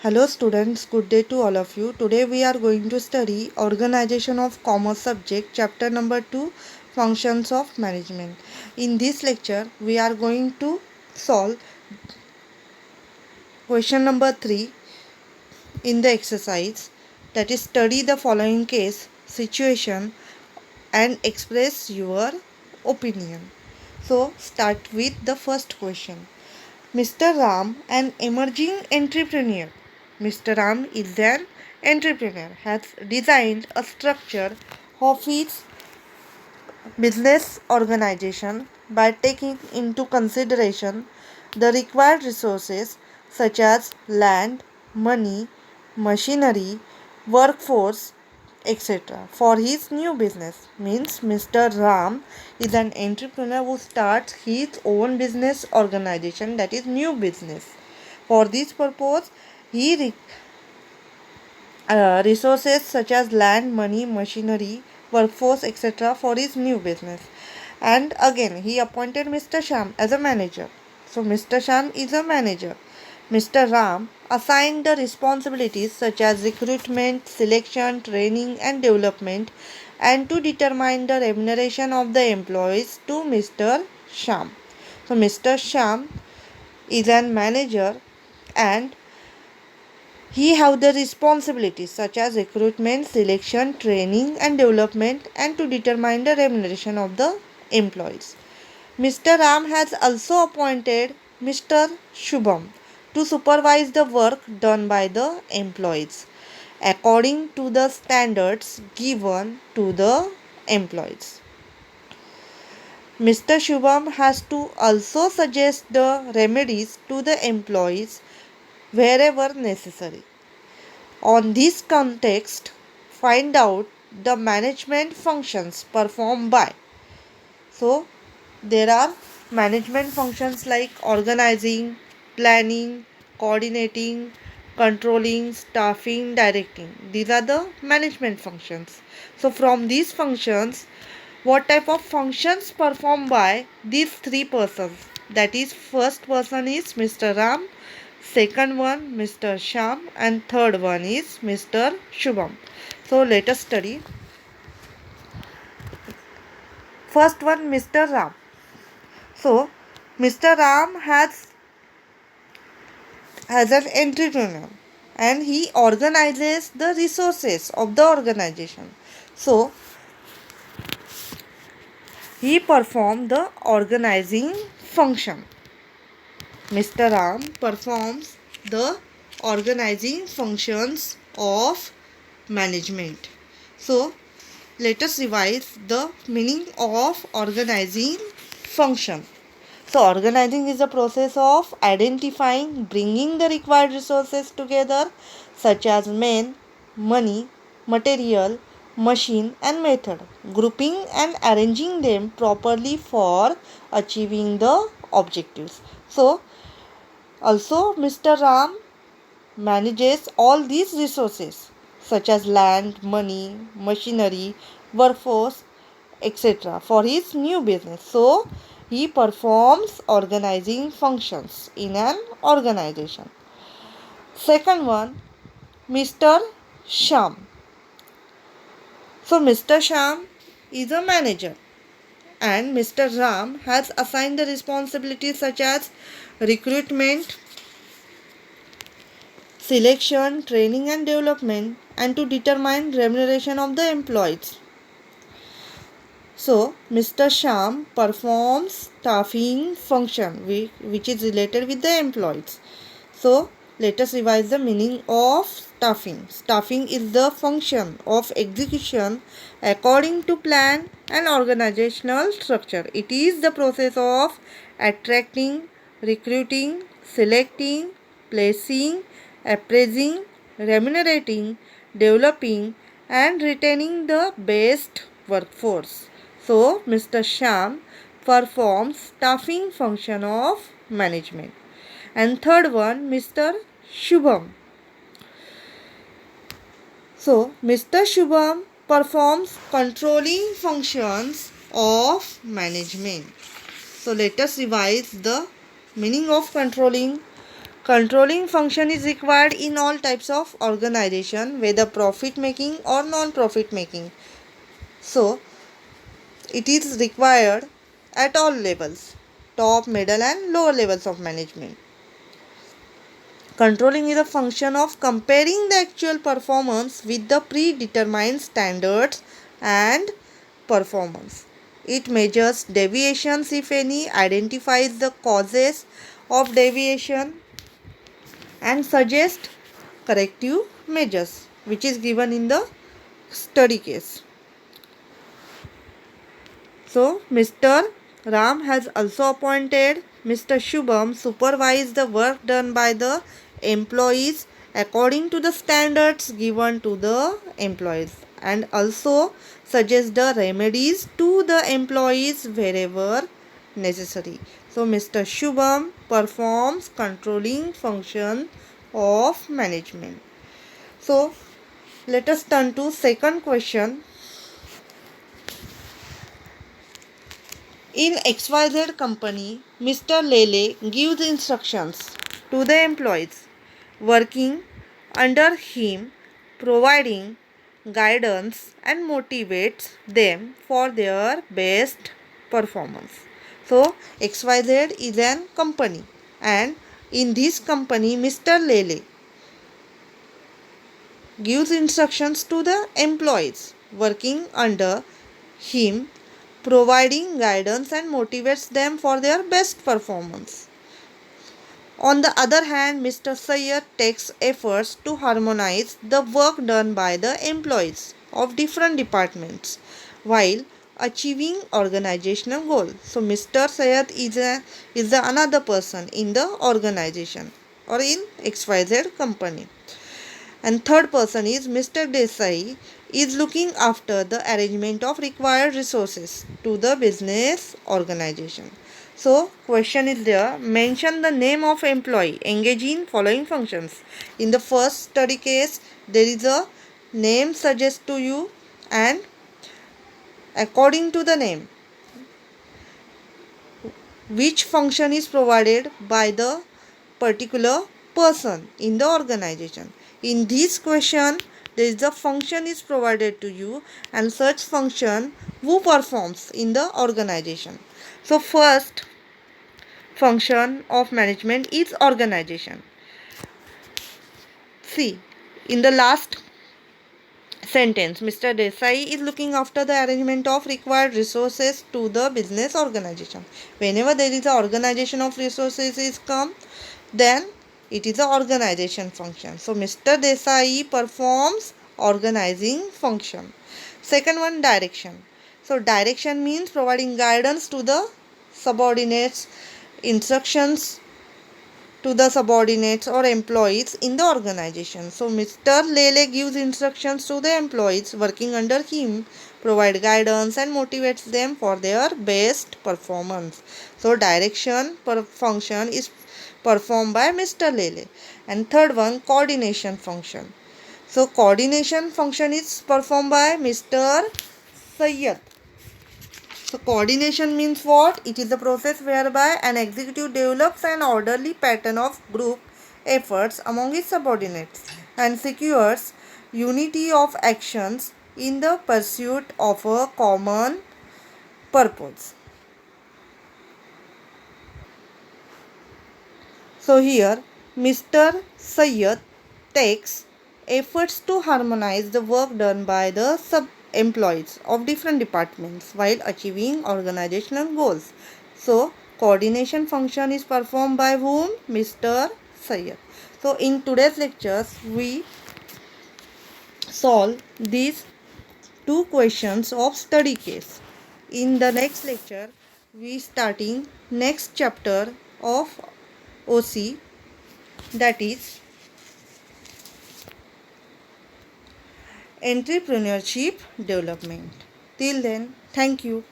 Hello students, good day to all of you. Today we are going to study Organization of Commerce subject, chapter number 2, Functions of Management. In this lecture, we are going to solve question number 3 in the exercise, that is study the following case, situation and express your opinion. So start with the first question. Mr. Ram, an emerging entrepreneur. Mr. Ram is an entrepreneur, has designed a structure of his business organization by taking into consideration the required resources such as land, money, machinery, workforce, etc. for his new business. Means Mr. Ram is an entrepreneur who starts his own business organization, that is new business. For this purpose, he resources such as land, money, machinery, workforce, etc. for his new business. And again, he appointed Mr. Sham as a manager. So, Mr. Sham is a manager. Mr. Ram assigned the responsibilities such as recruitment, selection, training, and development, and to determine the remuneration of the employees to Mr. Sham. So, Mr. Sham is an manager and he have the responsibilities such as recruitment, selection, training and development and to determine the remuneration of the employees. Mr. Ram has also appointed Mr. Shubham to supervise the work done by the employees according to the standards given to the employees. Mr. Shubham has to also suggest the remedies to the employees wherever necessary. On this context, find out the management functions performed by. So, there are management functions like organizing, planning, coordinating, controlling, staffing, directing. These are the management functions. So, from these functions, what type of functions performed by these three persons? That is, first person is Mr. Ram, second one Mr. Sham, and third one is Mr. Shubham. So let us study. First one, Mr. Ram. So Mr. Ram has an entrepreneur and he organizes the resources of the organization. So he performs the organizing function. Mr. Ram performs the organizing functions of management. So, let us revise the meaning of organizing function. So, organizing is the process of identifying, bringing the required resources together, such as men, money, material, machine, and method, grouping and arranging them properly for achieving the objectives. So, also, Mr. Ram manages all these resources such as land, money, machinery, workforce, etc. for his new business. So, he performs organizing functions in an organization. Second one, Mr. Sham. So, Mr. Sham is a manager and Mr. Ram has assigned the responsibilities such as recruitment, selection, training and development, and to determine remuneration of the employees. So, Mr. Sham performs staffing function which is related with the employees. So, let us revise the meaning of staffing. Staffing is the function of execution according to plan and organizational structure. It is the process of attracting, recruiting, selecting, placing, appraising, remunerating, developing and retaining the best workforce. So, Mr. Sham performs staffing function of management. And third one, Mr. Shubham. So, Mr. Shubham performs controlling functions of management. So, let us revise the meaning of controlling. Controlling function is required in all types of organization, whether profit making or non-profit making. So, it is required at all levels, top, middle and lower levels of management. Controlling is a function of comparing the actual performance with the predetermined standards and performance. It measures deviations, if any, identifies the causes of deviation and suggests corrective measures, which is given in the study case. So, Mr. Ram has also appointed Mr. Shubham supervise the work done by the employees according to the standards given to the employees and also suggest the remedies to the employees wherever necessary. So, Mr. Shubham performs controlling function of management. So, let us turn to second question. In XYZ company, Mr. Lele gives instructions to the employees working under him, providing guidance and motivates them for their best performance. So, XYZ is an company, and in this company, Mr. Lele gives instructions to the employees working under him, providing guidance and motivates them for their best performance. On the other hand, Mr. Sayyed takes efforts to harmonize the work done by the employees of different departments while achieving organizational goals. So, Mr. Sayyed is another person in the organization or in XYZ company. And third person is Mr. Desai is looking after the arrangement of required resources to the business organization. So, question is there, mention the name of employee engaged in following functions. In the first study case, there is a name suggest to you, and according to the name, which function is provided by the particular person in the organization. In this question, there is a function is provided to you and such function who performs in the organization. So, first function of management is organization. See, in the last sentence, Mr. Desai is looking after the arrangement of required resources to the business organization. Whenever there is an organization of resources is come, then it is an organization function. So, Mr. Desai performs organizing function. Second one, direction. So, direction means providing guidance to the subordinates, instructions to the subordinates or employees in the organization. So, Mr. Lele gives instructions to the employees working under him, provide guidance and motivates them for their best performance. So, direction function is performed by Mr. Lele. And third one, coordination function. So, coordination function is performed by Mr. Sayyed. So, coordination means what? It is the process whereby an executive develops an orderly pattern of group efforts among its subordinates and secures unity of actions in the pursuit of a common purpose. So, here Mr. Sayyed takes efforts to harmonize the work done by the employees of different departments while achieving organizational goals. So, coordination function is performed by whom? Mr. Sayyed. So, in today's lectures, we solve these two questions of study case. In the next lecture, we starting next chapter of OC, that is entrepreneurship development. Till then, thank you.